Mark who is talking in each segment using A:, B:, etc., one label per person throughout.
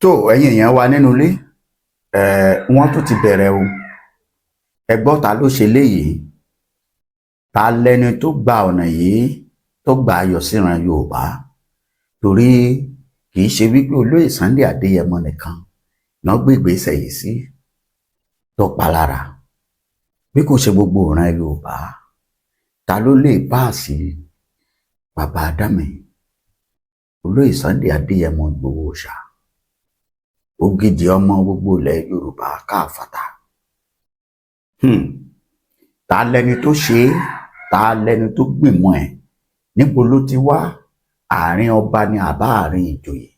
A: tó ẹ̀yin èèyàn wa nínú ilé wọ́n tún ti bẹ̀rẹ̀ o. Ẹ gbọ́ ta ló ṣe léyìí, ta lẹni tó gba ọ̀nà yìí tó gbà ayọ̀ síran Yorùbá, torí kì í ṣe wípé olóyè Sunday Adéyẹmọ nìkan náà gbé ìgbésẹ̀ yìí sí tó palára, bí kò ṣe gbogbo ìran Yorùbá. Ta ló lè páàsì bàbá Dámì, olóyè Sunday Adéyẹmọ Ìgbòho Òòṣà, ògidì ọmọ gbogbo ilẹ̀ Yorùbá káàfàtà? Ta lẹni tó ṣe é, ta lẹni tó gbìmọ̀ ẹ̀, níbo ló ti wá? Àárín ọba ni àbá àárín ìjòyè?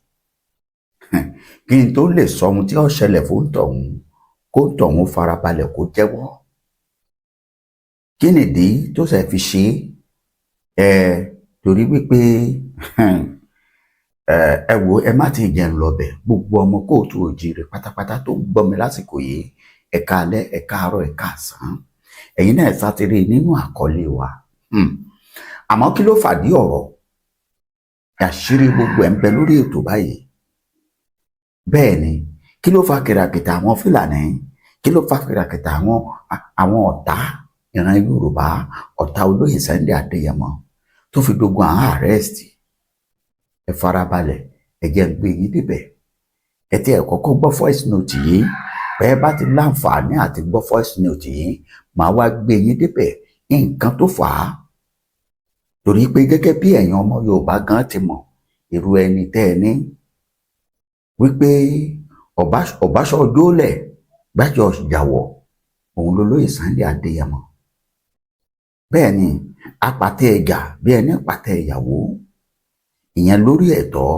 A: Kí n tó lè sọ ohun tí ó ṣẹlẹ̀ fún tọ̀hún, kó tọ̀hún farabalẹ̀ kó jẹ́wọ́. Kí nìdí tó ṣe fi ṣe é? Torí wípé ẹ wo, ẹ má ti jẹun lọbẹ. Gbogbo ọmọ kóòtù òjíire pátápátá tó ń gbọ́ mi lásìkò yìí, ẹ káalẹ́, ẹ káàárọ̀, ẹ káàsán. Ẹ̀yin náà sátíré nínú àkọlé wa. Àmọ́ kí ló fàdí ọ̀rọ̀? Àṣírí gbogbo ẹ̀ ń bẹ lórí ètò báyìí. Bẹ́ẹ̀ ni, kí ló fa kìràkìtà àwọn Fúlàní? Kí ló fa kìràkìtà àwọn ọ̀tá ìran Yorùbá, ọ̀tá olóyè Sunday Adéyẹmọ tó fi dogun àwọn àrẹ́sìtì? Ẹ farabalẹ̀, ẹ jẹ́ gbé yín débẹ̀. Ẹ tí ẹ kọ́kọ́ gbọ́ voice note yìí, bẹ́ẹ̀ bá ti láǹfààní àti gbọ́ voice note yìí, màá wá gbé yín débẹ̀ nǹkan tó fà á. Torí pé gẹ́gẹ́ bí ẹ̀yin ọmọ Yorùbá gan ti mọ̀, irú ẹni tẹ́ ẹ ní wípé ọ̀báṣọ́ dólẹ̀ gbájọ ìjàwọ̀, òun lolóyè Sunday Adéyẹmọ. Bẹ́ẹ̀ ni, apàtẹ ẹ̀gà bí ẹni pàtẹ ìyàwó, ìyẹn lórí ẹ̀tọ́.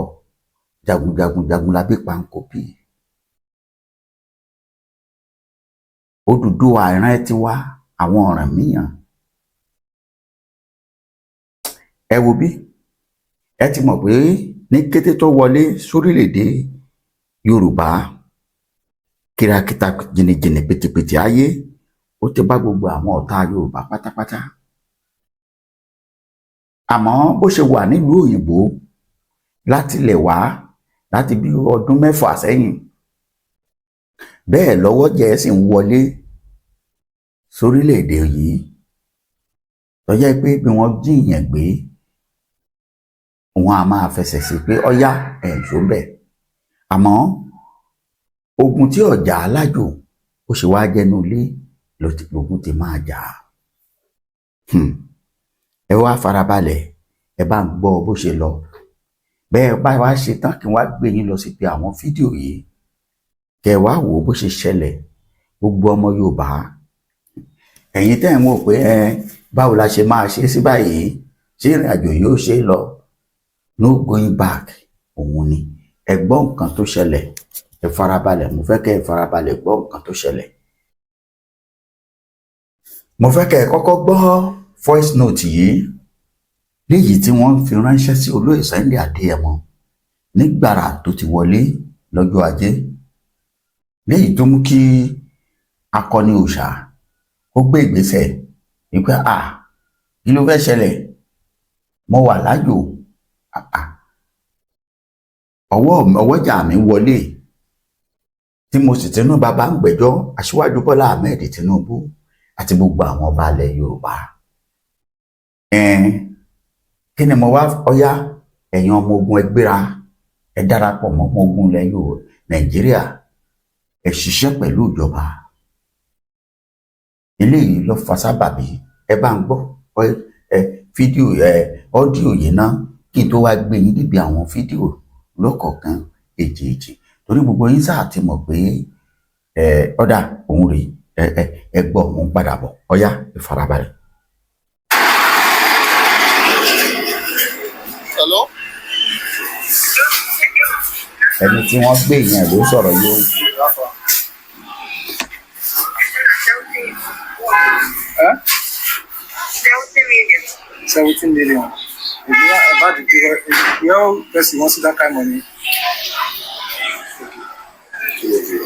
A: Jagunjagun la bí pankópì. Odùduwà ìran ẹ ti wá, àwọn ọ̀ràn míyàn. Ẹ wo bí ẹ ti mọ̀ pé ní kété tó wọlé sórílẹ̀-èdè Yorùbá, kìràkìtà jìnnìjìnnì pìtìpìtì ayé ó ti bá gbogbo àwọn ọ̀tá Yorùbá pátápátá. Àmọ́ bó ṣe wà nílùú òyìnbó láti ilẹ̀ wá láti bí ọdún 6 sẹ́yìn, bẹ́ẹ̀ lọ́wọ́ jẹ́ sì ń wọlé sórílẹ̀-èdè yìí. Tó jẹ́ pé bí wọ́n jíyàn gbé, wọn a máa fẹsẹ̀ sí pé ọ̀yá ẹ̀ṣọ́ bẹ̀. Àmọ́ ogun tí ọ̀jà alájò ó ṣe wá jẹ́nu ilé lógun ti máa jà. Ẹ wá farabalẹ̀, ẹ bá ń gbọ́ bó ṣe lọ. Bẹ́ẹ̀ bá wá ṣe tán kí wọ́n á gbé yín lọ sí pé àwọn fídíò yìí kẹ́ wá wò bó ṣe ṣẹlẹ̀. Gbogbo ọmọ Yorùbá, ẹ̀yin tẹ́ ń wò pé báwo la ṣe máa ṣe sí báyìí, ṣé ìrìn àjò yóò ṣe lọ? No going back. Òun ni ẹ gbọ́ nǹkan tó ṣẹlẹ̀. Ẹ farabalẹ̀, mo fẹ́ kẹ́ ẹ farabalẹ̀ gbọ́ nǹkan tó ṣẹlẹ̀. Mo fẹ́ kẹ́ ẹ kọ́kọ́ gbọ́ voice note yìí, léyìí tí wọ́n fi ránṣẹ́ sí olóyè Sunday Adéyẹmọ nígbàrà tó ti wọlé lọ́jọ́ Ajé, léyìí tó mú kí akọni òòṣà ó gbé ìgbésẹ̀ wípé kí ló fẹ́ ṣẹlẹ̀? Mo wà lájò, ọwọ́jà mi wọlé tí mo sì tinú bàbá ń gbẹ́jọ́ Aṣíwájú Bọ́lá Ahmed Tinubu àti gbogbo àwọn ọba ilẹ̀ Yorùbá. Kí ni mo wá? Ọ̀yá ẹ̀yin ọmọ ogun, ẹ gbéra, ẹ darapọ̀ mọ́ ọmọ ogun ilẹ̀ Nàìjíríà, ẹ ṣiṣẹ́ pẹ̀lú ìjọba. Eléyìí ló fa sábàbí. Ẹ bá ń gbọ́ fídíò ọ́díò yìí náà kí n tó wá gbé yín níbi àwọn fídíò lọ́kọ̀ọ̀kan èjèèjì, torí gbogbo yín sáà ti mọ̀ pé ọ̀dà òun rèé. Ẹ gbọ́, òun padà bọ̀. Ọ̀yá ẹ farabalẹ̀.
B: Hello?
A: Ẹni tí wọ́n gbé yẹn ló sọ̀rọ̀ yìí o.
B: 17 million. If you are about to give it, your person wants that kind of money.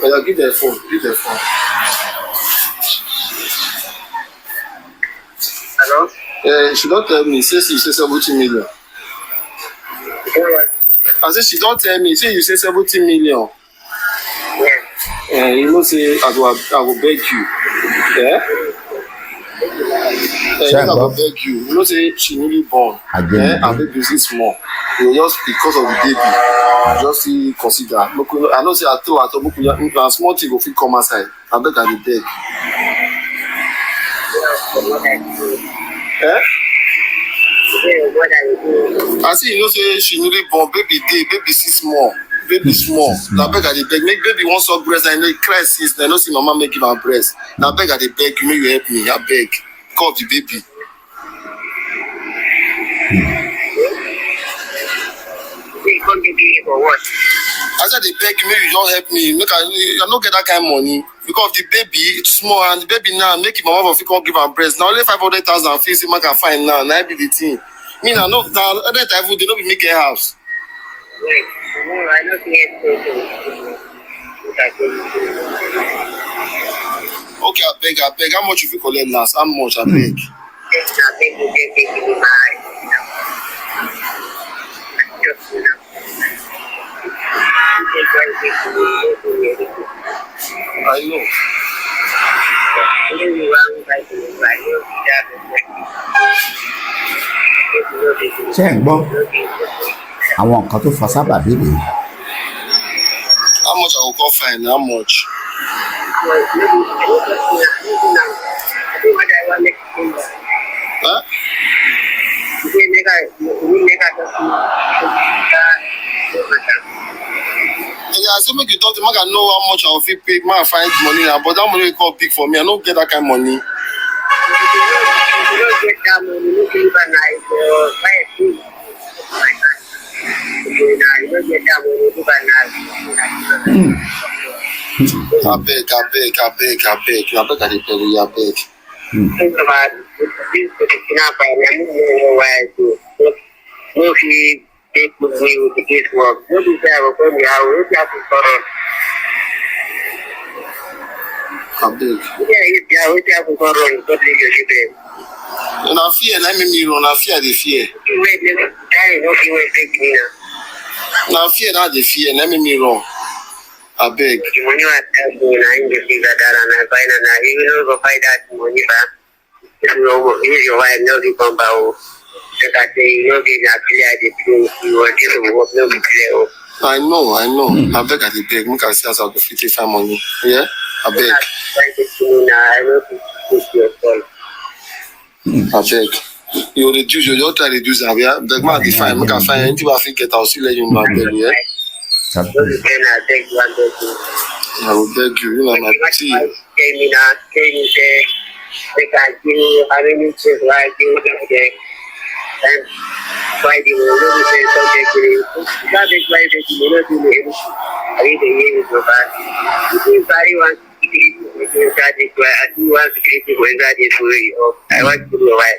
B: Okay. Give the phone. Give the phone. Hello? She don't tell me. Say you say 17 million. Alright. I said she don't tell me. Say you say 17 million.
C: You know, say I will beg you. Yeah. I will beg you. You know, say she newly born. And baby is small. You just because of the baby, just see consider. I know say I told small thing go fit come outside. I beg I dey beg. I see you know say she newly born, baby see small. Baby small. Now beg I dey beg. Make baby wants suck breast and they cry since they no see mama make him her breast. Now beg I dey beg you, make you help me. I beg. Call the baby.
D: For what?
C: I said they beg you, make you just help me. I don't get that kind of money. Because the baby, it's small and the baby now make him mama for can't give her breast. Now only 500,000 fees man can find now. Now be the thing. Me now no now other time they don't be making house.
D: Wait, no, I don't see it.
C: Okay, I beg. How much you feel collect last? How much I beg? I know.
A: Ṣé ẹ̀ ń gbọ́ àwọn nǹkan tó fa sábàbí rèé?
C: How much I will call fine? How much? Huh? Yeah, I say make you talk to me. I know how much I will fit pay. Man, find money now, but that money will come big for me. I don't get that kind of money.
D: You don't get that money, you don't get that
C: I beg. I beg. I dey tell you, I beg.
D: Think about this no, if you take with me with the case work, what is that? What you have to follow?
C: I beg.
D: Yeah, you have to follow and put your ship in.
C: And I fear, let me run. I fear, they fear.
D: You wait, never die, no, you will take me now.
C: Now fear, that they fear, let me run. I beg.
D: The money I have to see that and I find and I even go find that money back. If your wife knows you come back, like I say, you know, being clear the thing, you want to work, no be clear.
C: I know. I beg, I dey beg. Make I see as I go fit find money. Yeah? I beg.
D: I know
C: I beg. You reduce, you don't try to reduce them, yeah? Beg, man, be fine. Make I find anything I think get, I'll still let you know, I beg, yeah? I will beg you, you know, my tea.
D: And why the world is subject to that is why they do not do anything. I read the year with my back. It is very one security, that is why I do want security when that is way of I want to know why.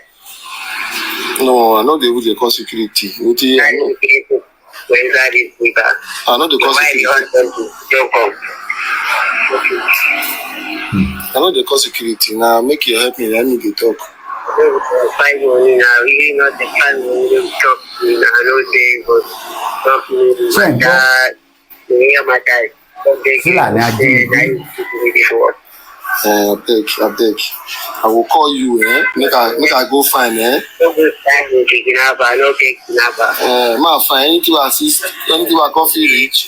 C: No, I know they would call security. I know
D: when that is way back.
C: I know the call security. I know the call security. Now make you help me, let me go talk.
D: Find money now, really not the kind of money to talk to me. I know they but talk to me. My dad, my dad.
C: I beg. I will call you, Make I go find,
D: Man,
C: find anything to assist, anything I can feel rich.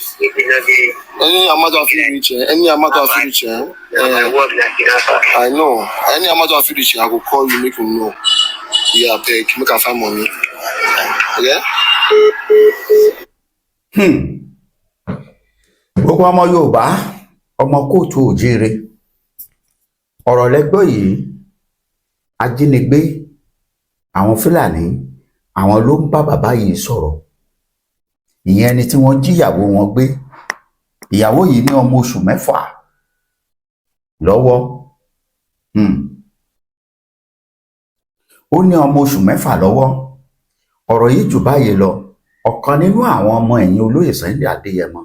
C: Any amount of feel rich, any amount of feel rich, I know. Any amount of feel rich, I will call you, make you know. Yeah, beg, make I find money. Yeah?
A: Gbogbo ọmọ Yorùbá, ọmọ kóòtù òjíire, ọ̀rọ̀ lẹ́gbọ́ yìí, ajínigbé, àwọn Fúlàní, àwọn ló ń bá bàbá yìí sọ̀rọ̀. Ìyẹn ẹni tí wọ́n jíyàwó wọn gbé. Ìyàwó yìí ní ọmọ oṣù 6 lọ́wọ́. Ó ní ọmọ oṣù 6 lọ́wọ́. Ọ̀rọ̀ yìí jù báyìí lọ. Ọ̀kan nínú àwọn ọmọ ẹ̀yìn olóyè Sunday Adéyẹmọ.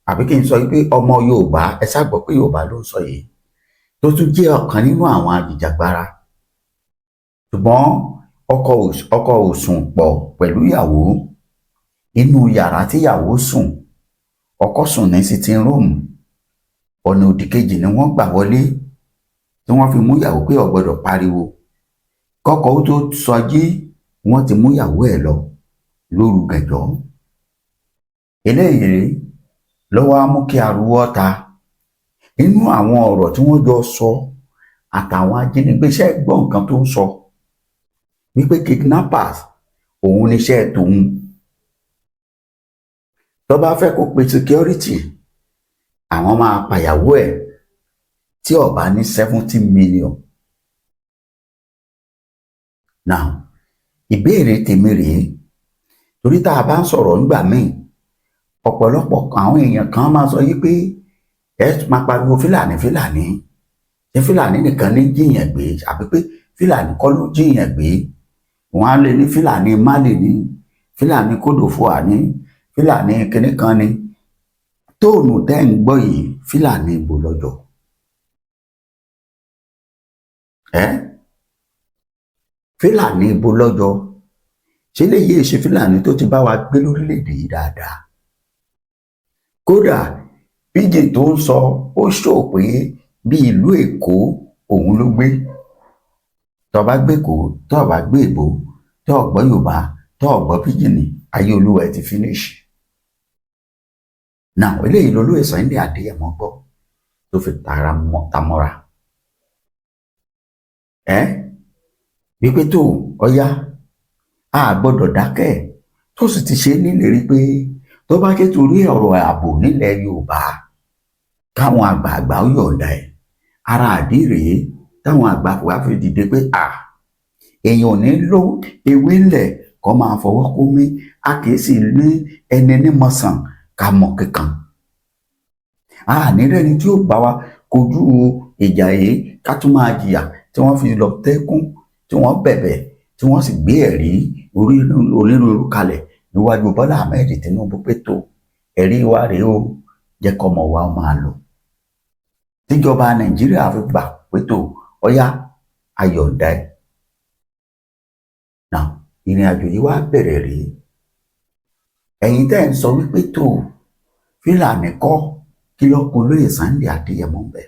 A: Àbí kí n sọ pé ọmọ Yorùbá, ẹ ṣàgbọ́ pé Yorùbá ló ń sọ yìí, tó tún jẹ́ ọ̀kan nínú àwọn ajìjàgbara. Ṣùgbọ́n ọkọ ò sùn pọ̀ pẹ̀lú ìyàwó. Inú yàrá tí ìyàwó sùn, ọkọ sùn ní sitting room, ọ̀nà òdì kejì ni wọ́n gbà wọlé tí wọ́n fi mú ìyàwó pé ò gbọdọ̀ pariwo. Kọ́kọ́ ó tó sọjí wọ́n ti mú ìyàwó ẹ̀ lọ lóru gànjọ́. Eléyìí ló wá mú kí ariwo ọ̀ta. Inú àwọn ọ̀rọ̀ tí wọ́n jọ sọ àtàwọn ajínigbé ṣe gbọ́ nǹkan tó ń sọ wípé kidnappers òun níṣẹ́ tòun. Tó bá fẹ́ kó pe security, àwọn máa pàyàwó ẹ̀ tí ó bá ní 70 million. Now, ìbéèrè tèmi rèé, torí tá a bá ń sọ̀rọ̀ nígbà míì, ọ̀pọ̀lọpọ̀ àwọn èèyàn kan máa sọ yí pé ẹ máa pariwo Fúlàní Fúlàní, ṣé Fúlàní nìkan ní jíyàn gbé àbí pé Fúlàní kọ́ ló jíyàn gbé? Wọ́n á lè ní Fúlàní Málì ní, Fúlàní Kódòfòà ní, Fúlàní kinní kan ní. Tóònù tẹ́ ń gbọ́ yìí, Fúlàní ibo lọ́jọ́? Fúlàní ibo lọ́jọ́? Ṣé léyìí ṣe Fúlàní tó ti bá wa gbé lórílẹ̀‐èdè yìí dáadáa? Kódà pidgin tó ń sọ ó ṣò pé bí ìlú Èkó òun ló gbé. Tó bá gbé Èkó, tó bá gbé Èbó, tó gbọ́ Yorùbá, tó gbọ́ pidgin, ayé olúwa ẹ ti finish. Now, eléyìí lolóyè Sunday Adéyẹmọ gbọ́ tó fi tamọ́ra. Wípé tó ọya a gbọ́dọ̀ dákẹ́, tó sì ti ṣe nílérí pé tó bá jẹ́ torí ọ̀rọ̀ ààbò nílẹ̀ Yorùbá káwọn àgbààgbà ó yọ̀ǹda ẹ̀. Ara àdí rèé táwọn àgbà wá fi dìde pé èèyàn ò ní ló ewé ńlẹ̀ kó máa fọwọ́ kó mí, a kì í sì ní ẹni nímọ̀sán ká mọ̀ kíkan. Nírẹ́ni tí ó bá wa kojú ìjà yìí ká tún máa jìyà tí wọ́n fi lọ tẹ́kún, tí wọ́n bẹ̀bẹ̀, tí wọ́n sì gbé ẹ̀rí onírúurú kalẹ̀ níwájú Bọ́lá Ahmed Tinubu pé tó ẹ̀rí wa rèé o, jẹ́ kọ́mọ wa máa lò. Tíjọba Nàìjíríà fi gbà pé tó ọyá ayọ̀ǹda ẹ̀. Now, ìrìn àjò yìí wá bẹ̀rẹ̀ rèé. Ẹ̀yin tẹ́ ń sọ wípé tó Fúlàní kọ́, kí lọ́kùn lóye Sunday Adéyẹmọ ń bẹ̀.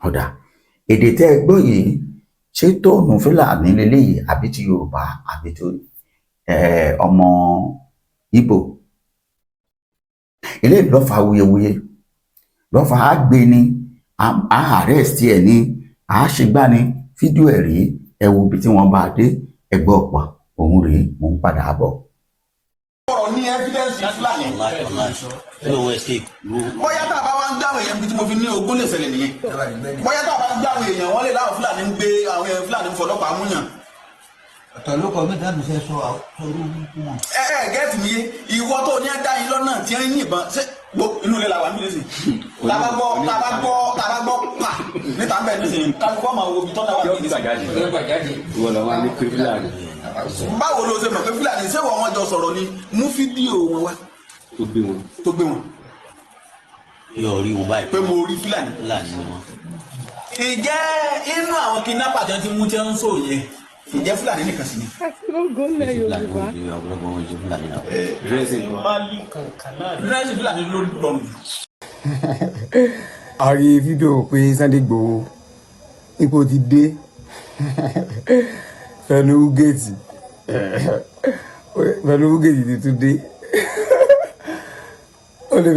A: Ọ̀dà èdè tẹ́ ẹ gbọ́ yìí, ṣé tóònù Fúlàní leléyìí àbí ti Yorùbá àbí ti ọmọ Ìgbò? Eléyìí ló fa wuyewuye, ló fa àgbé ni, arrest ẹ̀ ni, àṣegbá ni, fídíò ẹ̀ rí, ẹ wo ibi tí wọ́n bá dé, ẹgbẹ́ ọ̀pọ̀ òun rèé, mò ń padà bọ̀.
E: Ọ̀rọ̀ ní evidence yẹn Fúlàní. Bóyá tá a bá wá ń dáhùn èèyàn bí tí mo fi ní ogún lè ṣẹlẹ̀ nìyẹn. Bóyá tá a bá ń dáhùn èèyàn wọ́n lè láwọn Fúlàní ń gbé àwọn Fúlàní ń fọlọ́pàá múyàn.
F: Ọ̀tọ̀ ló kọ mí dábì fẹ́ sọ àwòrán wọn.
E: Gẹ́ẹ̀tì mi yé, ìwọ tó ní ẹ̀dá yín lọ́nà tí ń ní ìbọn ṣé inú ilé la wà níbi nísìnyí. Tàbá gbọ́ pa níta bẹ́ẹ̀ nísìnyí. Kálukọ́ máa wo ibi tọ́lá wà níbi nísìnyí.
G: Ìwọ lọ wá ní pé Fúlàní.
E: Báwo ló ṣe mọ̀ pé Fúlàní ṣé wọ́n jọ sọ̀rọ̀ ni mú fídíò wọn wá. Tó gbé wọn.
F: Yóò rí wọn báyìí.
E: Pé mo rí Fúlàní.
F: Fúlàní ni wọn.
E: Ìjẹ́ inú àwọn kidnapper jẹ́ ti mú tí ń sọ yẹn. Ìjẹ́ Fúlàní nìkan sí ni.
H: Àtúrógólẹ̀ Yorùbá.
E: Dírẹ́sì Fúlàní ló rọrùn.
I: A rí fídíò pé Sunday Igboho ipò ti dé fẹnu géètì ti tún dé ó lè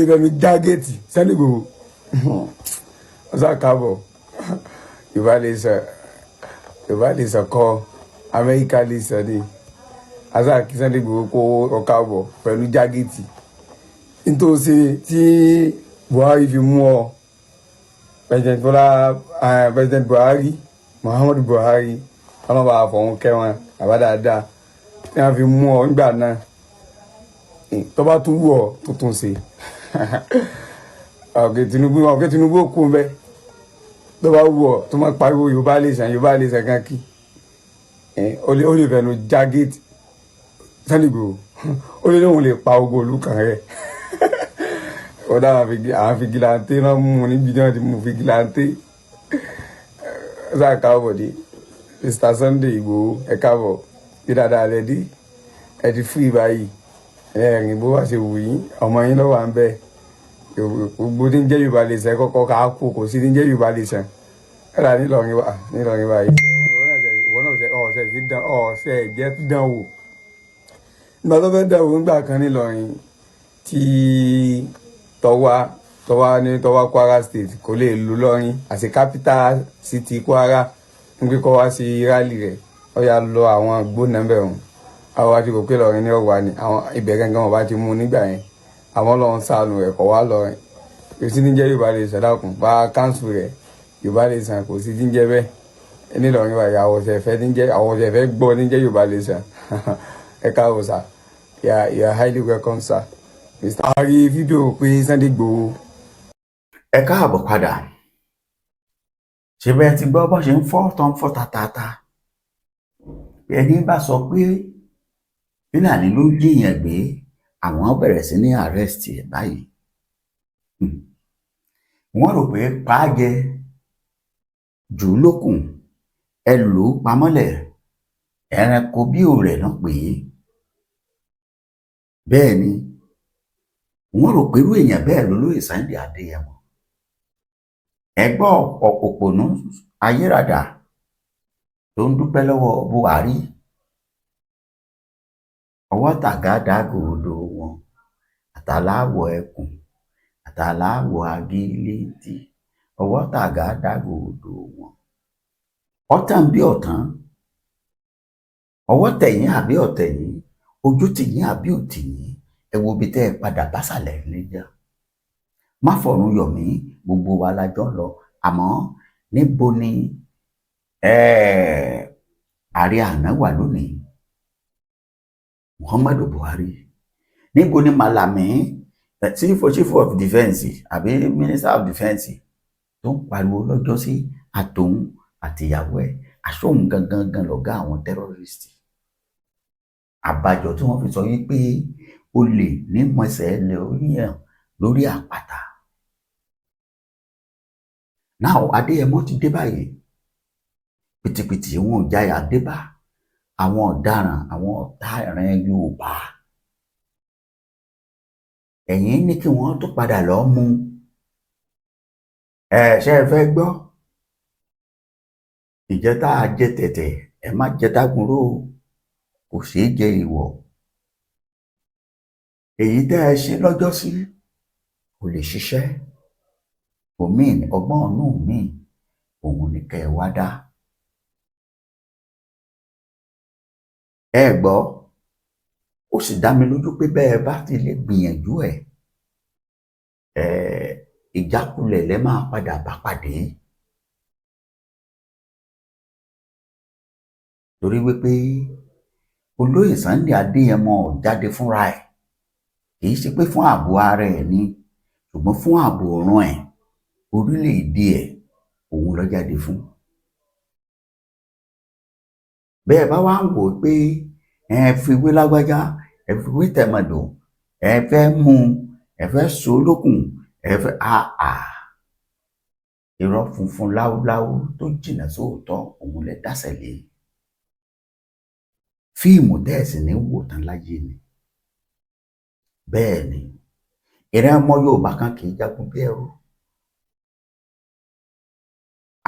I: fẹnu já géètì Sunday Igboho ọ̀sán káàbọ̀ Yorùbá lè sọ kọ́ Amẹ́ríkà lè sọ ní azaki Sunday Igboho kó ọ̀ká bọ̀ pẹ̀lú jágẹ́tì nítòsí tí Buhari fi mú ọ President Buhari Muhammadu Buhari ọmọ bá fọ̀hún kẹwọn àbá dáadáa tí wọ́n fi mú ọ nígbà náà tó bá tún wù ọ tuntun ṣe ọ̀kẹ́ Tinubu kú bẹ́ẹ̀ tó bá wù ọ tó máa pariwo Yorùbá lè sàn kan kí ó lè fẹnu jágẹ́tì Sunday Igboho ó lè lóun lè pa ogun olùkàn rẹ̀ ó dá àwọn fìgìláńtì náà mú níbi náà ti mú fìgìláńtì ó sá káàbọ̀ dé Mr. Sunday Igboho ẹ káàbọ̀ ṣé dáadáa lẹ dé ẹ ti fún ìbáyìí ẹ̀rìn bó wá ṣe wù yín ọmọ yín lọ́wọ́ à ń bẹ̀ gbogbo tí ń jẹ́ Yorùbá lè sàn kọ́kọ́ ká kú kò sí tí ń jẹ́ Yorùbá lè sàn ẹ̀rà nílọrin báyìí ọ̀sẹ̀ jẹ́ dán wò nígbà tó fẹ́ dán wò nígbà kan nílọrin tí tọ́wá Kwara State kò lè lu lọ́rin àti capital city Kwara ń gbé kọ́ wá sí rálì rẹ̀ ó yà lọ àwọn gbóná bẹ̀ wọn àwọn àti kò pé lọ́rin ní ọ̀wà ni àwọn ibẹ̀ gangan wọn bá ti mú nígbà yẹn àwọn lọ́n sànù rẹ̀ kọ́ wá lọ́rin kò sí ní jẹ́ Yorùbá lè sàn dákun bá káńsù rẹ̀ Yorùbá lè sàn kò sí ní jẹ́ bẹ́ẹ̀ nílọrin báyìí àwọn ọ̀sẹ̀ fẹ́ gbọ́ ní jẹ́ Yorùbá lè sàn ẹ káàbọ̀ sà you are highly welcome sir. a rí fídíò pé Sunday Igboho.
A: ẹ káàbọ̀ padà ṣe bẹ́ẹ̀ ti gbọ́ bó ṣe ń fọ́ tó ń fọ́ tatata ẹni bá sọ pé Fúlàní ló jíyàn gbé àwọn bẹ̀rẹ̀ sí ní arrest ẹ̀ báyìí wọ́n rò pé pàájẹ jù lókùn ẹ lò ó pamọ́lẹ̀ ẹranko bí òrẹ̀ náà pé bẹ́ẹ̀ ni wọ́n rò pé irú èèyàn bẹ́ẹ̀ lólóyè Sunday Adéyẹmọ ẹgbọ́ òpònú ayérada tó ń dúpẹ́ lọ́wọ́ Buhari ọwọ́ tàgádágodo wọn àtàláwọ̀ ẹkùn àtàláwọ̀ agílétí ọwọ́ tàgádágodo wọn ọ̀tàn bí ọ̀tàn ọwọ́ tẹ̀yìn àbí ọ̀tẹ̀yìn ojú tìyín àbí òtìyín ẹ wo ibi tẹ́ ẹ padà básàlẹ̀ níjà má fọ̀run yọ̀ mí gbogbo wa lájọ́ lọ àmọ́ níbo ni ààrẹ àná wà lónìí Muhammadu Buhari níbo ni Malami chief of defence àbí minister of defence tó ń pariwo lọ́jọ́ sí àtòun àtìyàwó ẹ̀ àṣòun gangan lọ̀gá àwọn terrorist àbájọ tí wọ́n fi sọ wípé olè ní mọ̀ọ́sẹ̀ lẹ́yìn lórí àpáta náà Adéyẹmọ ti dé báyìí pìtìpìtì wọn ò jáyà dé bá àwọn ọ̀daràn àwọn ọ̀tá ìran Yorùbá ẹ̀yin ní kí wọ́n tó padà lọ mú ṣe ẹ fẹ́ gbọ́ ìjẹta jẹ tẹ̀tẹ̀ ẹ má jẹ dágunró kò ṣeé jẹ ìwọ èyí tẹ́ ẹ ṣe lọ́jọ́ sí kò lè ṣiṣẹ́ òmíì ọgbọ́n ọ̀nù míì òun ni kẹ́ ẹ wá dá ẹ gbọ́ ó sì dá mi lójú pé bẹ́ẹ̀ bá ti lè gbìyànjú ìjákulẹ̀ lẹ́ máa padà bá pàdé torí wípé olóyè Sunday Adéyẹmọ jáde fúnra ẹ̀ kì í ṣe pé fún ààbò ara ẹ̀ ni ṣùgbọ́n fún ààbò ọ̀run ẹ̀ orílẹ̀-èdè ẹ̀ òun ló jáde fún. bẹ́ẹ̀ bá wá ń wò pé ẹ fi wé lágbájá ẹ fi wé tẹ̀mọ̀dò ẹ fẹ́ mú ẹ fẹ́ so lókùn ẹ fẹ́ irọ́ funfun láúláú tó jìnnà sóòótọ́ òun lè dásẹ̀ lé fíìmù tẹ́ẹ̀sì ní wò tán láyé ni bẹ́ẹ̀ ni ìran ọmọ Yorùbá kan kì í jagun bí ẹrú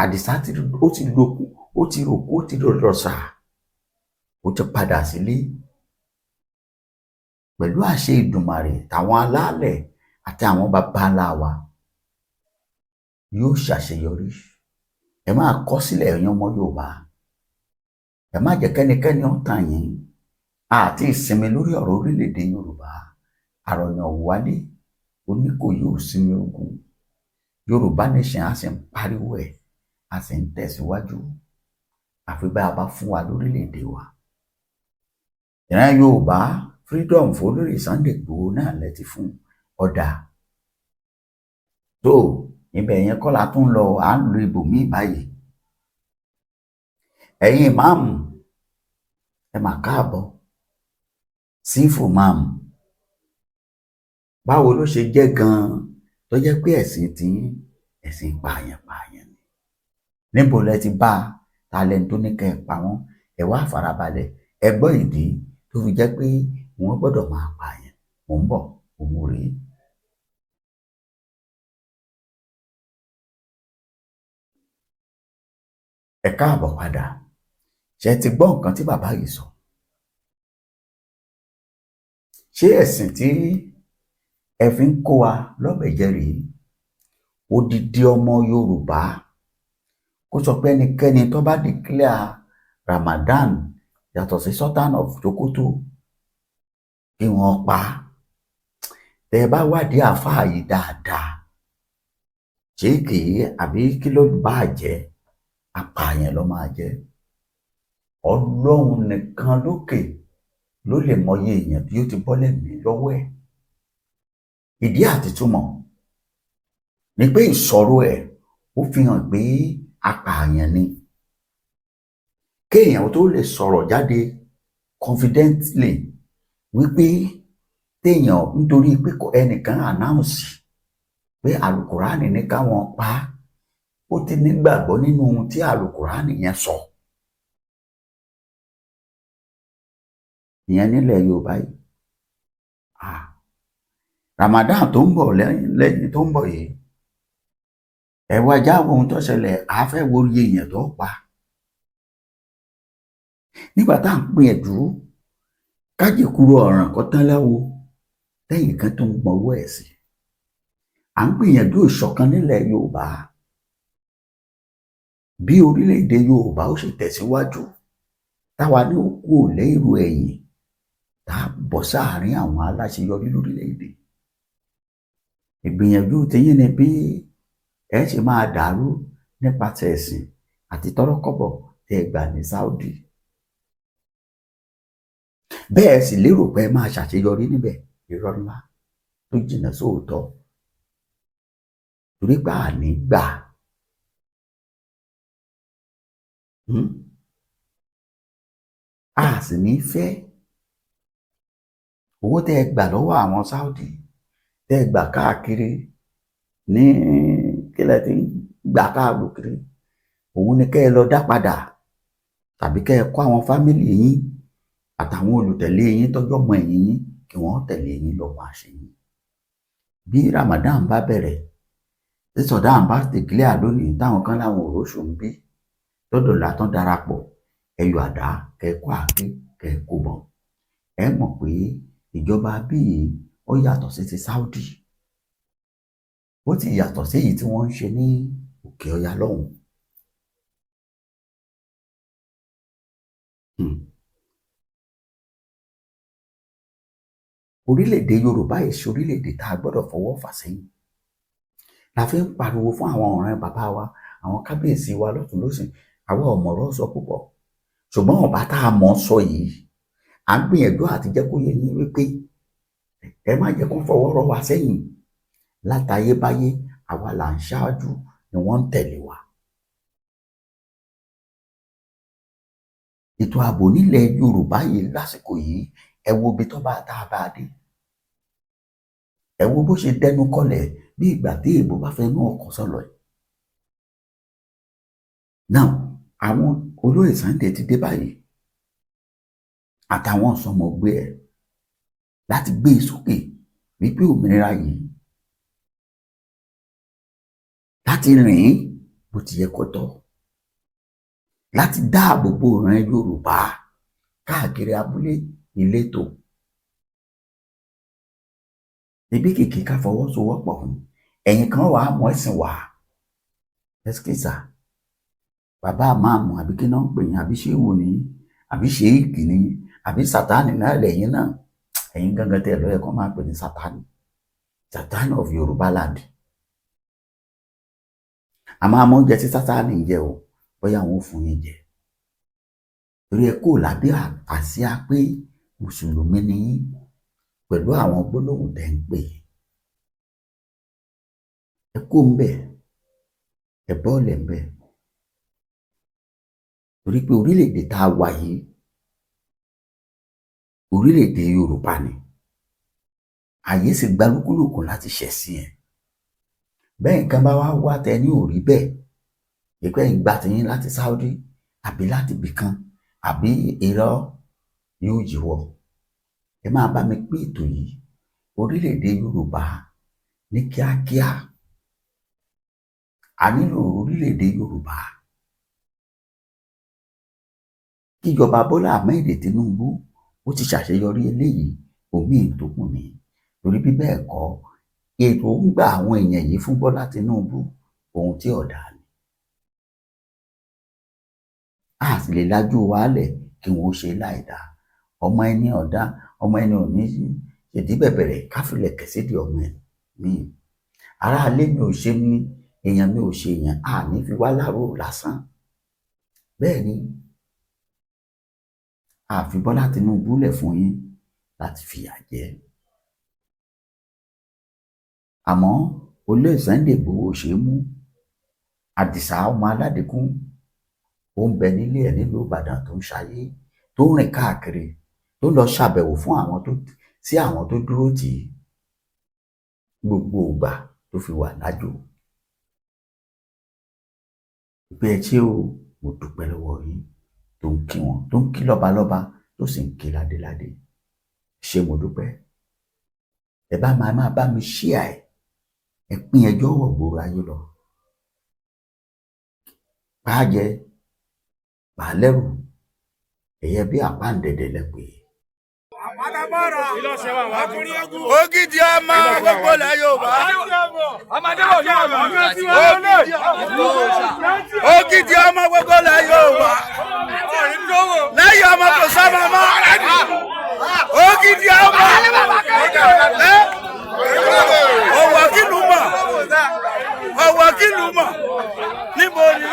A: Àdìsá ó ti lókun ó ti ròkú ó ti rọ̀ṣà ó ti padà sílé pẹ̀lú àṣẹ Ìdùmarè táwọn alálẹ̀ àti àwọn baba ńlá wa yóò ṣàṣeyọrí ẹ máa kọ sílẹ̀ ẹ̀yin ọmọ Yorùbá ẹ má jẹ́ kẹ́nikẹ́ni ó tàn yín àti ìsinmi lórí ọ̀rọ̀ orílẹ̀-èdè Yorùbá àròyàn wálé Oníkòyí ò sinmi ogun Yorùbá nation á sì ń pariwo ẹ̀ á sì ń tẹ̀síwájú àfi bá a bá fún wa lórílẹ̀-èdè wa ìran Yorùbá freedom fún olóyè Sunday Igboho náà lẹ́ti fún ọ̀dà tó ibẹ̀ yẹn kọ́ la tún lọ à ń lo ibòmíì báyìí ẹ̀yin ìmáàmù ẹ mà káàbọ̀ sífù máàmù báwo ló ṣe jẹ́ gan-an tó jẹ́ pé ẹ̀sìn tí ẹ̀sìn pààyàn ni níbo lẹ ti bá ta lẹni tó ní kẹ́ ẹ pa wọ́n ẹ wá farabalẹ̀ ẹ gbọ́ ìdí tó fi jẹ́ pé wọ́n gbọ́dọ̀ máa pààyàn. Mò ń bọ̀, òun rèé. Ẹ káàbọ̀ padà. Ṣé ti gbọ́ nǹkan tí bàbá yìí sọ? Ṣé ẹ̀sìn tí ẹ fi ń kó wa lọ́bẹ̀ jẹ rèé? Odidi ọmọ Yorùbá kó sọ pé ẹnikẹ́ni tó bá declare Ramadan yàtọ̀ sí Sultan of Sokoto kí wọ́n pa á. Tẹ́ ẹ bá wádìí àáfàá yìí dáadáa, ṣé kìí àbí kí ló bá jẹ́? Apààyàn ló máa jẹ́. Ọlọ́run nìkan lókè ló lè mọyé èèyàn tí ó ti bọ́ lẹ́mìí lọ́wọ́ ẹ̀. Ìdí àti túmọ̀ ni pé ìsọ̀rọ̀ ẹ̀ ó fi hàn pé apààyàn ni. Kéèyàn tó lè sọ̀rọ̀ jáde confidently wípé téèyàn nítorí pé ẹnìkan announce pé àlùkùránì ní káwọn pa á, ó ti nígbàgbọ́ nínú ohun tí àlùkùránì yẹn sọ. Ìyẹn nílẹ̀ Yorùbá yìí. Ramadan tó ń bọ̀ lẹ́yìn tó ń bọ̀ yìí, ẹ wá jáwọ́ ohun tó ṣẹlẹ̀, a fẹ́ wo iye èèyàn tó pa. Nígbà tá à ń pín ẹ̀dú kájèkúrò ọ̀ràn kọ́ tán láwo lẹ́yìn kan tó ń gbọ́wọ́ ẹ̀ sí. À ń gbìyànjú ìṣọ̀kan nílẹ̀ Yorùbá. Bí orílẹ̀-èdè Yorùbá ó ṣe tẹ̀síwájú, táwa ní òkú ò lérò ẹ̀yìn, tá a bọ̀ sáàárín àwọn aláṣeyọrí lórílẹ̀-èdè. Ìgbìyànjú tiyín ni bí ẹ ṣe máa dàrú nípasẹ̀ ẹ̀sìn àti tọ́rọ́kọ́bọ̀ tẹ́ ẹ gbà ní Saudi. Bẹ́ẹ̀ sì lérò pé ẹ máa ṣàṣeyọrí níbẹ̀, irọ́ ńlá tó jìnnà sóòótọ́. Torí pé àní gbà. A sì ní fẹ́ owó tẹ́ ẹ gbà lọ́wọ́ àwọn Saudi, tẹ́ ẹ gbà káàkiri ní kílẹ̀ tí ń gbà káàkiri, òun ni kẹ́ ẹ lọ dá padà, tàbí kẹ́ ẹ kó àwọn fámìlì yín àtàwọn olùtẹ̀lé yín tọ́jú ọmọ ẹ̀yìn yín kí wọ́n tẹ̀lé yín lọ́wọ́ àṣeyìn. Bí Ramadan bá bẹ̀rẹ̀, tí Sudan bá declare lónìí táwọn kan láwọn òróṣù ń bí, lọ́dọ̀ látán darapọ̀, ẹyọ àdá kẹ́ẹ̀kọ́ àgbé kẹ́ẹ̀kọ́ bọ̀. Ẹ mọ̀ pé ìjọba bíi ó yàtọ̀ sí ti Saudi. Ó ti yàtọ̀ sí èyí tí wọ́n ń ṣe ní òkè ọya lọ́hùn. Orílẹ̀-èdè Yorùbá yìí ṣe orílẹ̀-èdè tá a gbọ́dọ̀ fọwọ́ fà sẹ́yìn. La fi ń pariwo fún àwọn ọ̀ràn bàbá wa, àwọn kábíyèsí wa lọ́tùn lósìn, àwa ọ̀mọ̀rọ̀ sọ púpọ̀. Ṣùgbọ́n ọba tá a mọ̀ sọ yìí, à ń gbìyànjú àti jẹ́ kó yé yín wípé ẹ má jẹ́ kó fọwọ́ rọ́ wa sẹ́yìn. Látayébáyé àwa là ń ṣáájú ni wọ́n ń tẹ̀lé wa. Ètò ààbò nílẹ̀ Yorùbá yìí lásìkò yìí, ẹ wo ibi tó bá tá a bá dé. Ẹ wo bó ṣe dẹnu kọlẹ̀ bí ìgbà tí èèbó bá fẹ́ mú ọkọ̀ sọ̀lọ̀ ẹ̀. Now, àwọn olóyè Sunday ti dé báyìí àtàwọn sọmọgbé ẹ̀ láti gbé e sókè wípé òmìnira yìí láti rìn bó ti yẹ kó tọ́, láti dáàbò bo ìran Yorùbá káàkiri abúlé ìletò. Ibi kìkì ká fọwọ́sowọ́pọ̀ fún ẹ̀yin kan wàá mọ̀ ẹ̀sìn wá ẹ̀skísà bàbá máàmù àbí kí náà ń pè yín, àbí ṣéwù ní àbí ṣéèkì ní àbí sátánì náà lẹ́yìn náà. Ẹ̀yin gangan tẹ́ ẹ lọ́yẹ̀ kan máa pè ní sátánì of Yorùbá land. Àmọ́ àmọ́ oúnjẹ tí sátánì ń jẹ o, bóyá àwọn ò fún yín jẹ. Torí ẹ kò lábẹ́ àsíá pé mùsùlùmí ni yín pẹ̀lú àwọn gbólóhùn tẹ́ ń pè. Ẹ kó ń bẹ̀, ẹ bọ́ọ̀lẹ̀ ń bẹ̀. Torí pé orílẹ̀-èdè tá a wà yìí, orílẹ̀-èdè Yorùbá ni. Àyè sì gba lúkúlùkù láti ṣẹ̀sìn ẹ̀. Bẹ́ẹ̀ nǹkan bá wá wá tẹ ní òrí bẹ́ẹ̀, ìpẹ́ ìgbà tí yín láti Saudi àbí láti ibìkan àbí irọ́ yóò yíwọ́. Ẹ máa bá mi pín ètò yìí orílẹ̀-èdè Yorùbá ní kíákíá. A nílò orílẹ̀-èdè Yorùbá. Kíjọba Bọ́lá Ahmed Tinubu ó ti ṣàṣeyọrí eléyìí, òmíì tó kù ní. Torí bí bẹ́ẹ̀ kọ́, èròǹgbà àwọn èèyàn yìí fún Bọ́lá Tinubu ohun tí ọ̀dà ni. A sì lè lajú wálẹ̀ kí wọ́n ṣe láìda. Ọmọ ẹni ọ̀dá, ọmọ ẹni ò ní ṣèdí bẹ̀bẹ̀rẹ̀ káfílẹ̀ kẹ̀sídìí ọmọ ẹ̀ mí. Aráalé mi ò ṣe mí, èèyàn mi ò ṣe èèyàn, a ní fi wá láró lásán. Bẹ́ẹ̀ ni a fi Bọ́lá Tinubu lẹ̀ fún yín láti fìyà jẹ. Àmọ́ olóyè Sunday Igboho ṣe é mú. Àdìsá ọmọ Aládìkún ó ń bẹ nílé ẹ̀ nílùú Ìbàdàn tó ń ṣayé, tó ń rìn káàkiri, tó lọ ṣàbẹ̀wò fún àwọn tó dúró tì í gbogbo ìgbà tó fi wà lájò. Pé ẹ ṣé o, mo dúpẹ́ lọ́wọ́ yín, tó ń kí wọn, tó ń kí lọ́balọ́ba, tó sì ń kí ládéládé. Ṣé mo dúpẹ́? Ẹ bá máa bá mi ṣíà ẹ pín ẹjọ́ wọ̀ gbòòrò ayé lọ. Pàjẹ́ pàlẹ́rù ẹ̀yẹ bí àpáǹdẹ̀dẹ̀ lẹ́pẹ́.
G: Ògidì ọmọ gbogbo ilẹ̀ Yorùbá. Ògidì ọmọ gbogbo ilẹ̀ Yorùbá. Lẹ́yìn ọmọ kò sọ́mọ mọ́. Ògidì ọmọ. Ọ̀wọ̀ kìlú mọ̀. Ọ̀wọ̀ kìlú mọ̀. Níbo ni?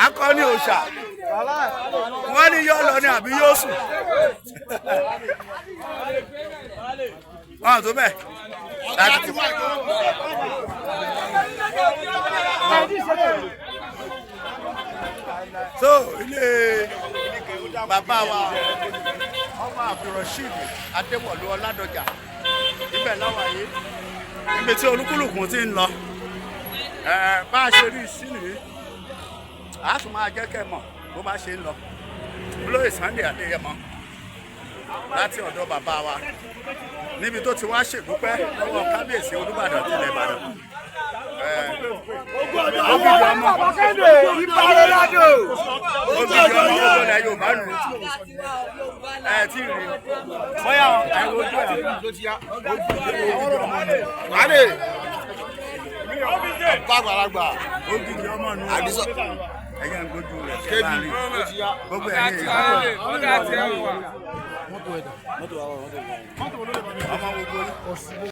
G: Akọni òòṣà. Wọ́n ní yóò lọ ní àbí yóò sùn. Wọ́n tó bẹ́ẹ̀. So ilé bàbá wa ọmọ Abdulrasheed Adéwọ̀lú Ọládọjà ibẹ̀ láwàyé ibi tí olúkúlùkù ti ń lọ. Bá a ṣe rí sí nìyí, a tún máa jẹ́ kẹ́ mọ̀ bó bá ṣe ń lọ. Olóyè Sunday Adéyẹmọ láti ọ̀dọ̀ bàbá wa níbi tó ti wá ṣèdúpẹ́ lọ́wọ́ kábíyèsí Olúbàdàn tilẹ̀ Ìbàdàn. Ògidì ọmọ ilẹ̀ Yorùbá nù. Tí rí bóyá àwọn ojú ẹ̀ ló ti yá. Ògidì ọmọ nù. Wálé gbàgbàlagbà ògidì ọmọ nù. Ẹ̀yẹ́ ń gbójú rẹ̀ kébì gbogbo ẹ̀ ní ìgbà. Mọ́tò ọmọ gbogbo.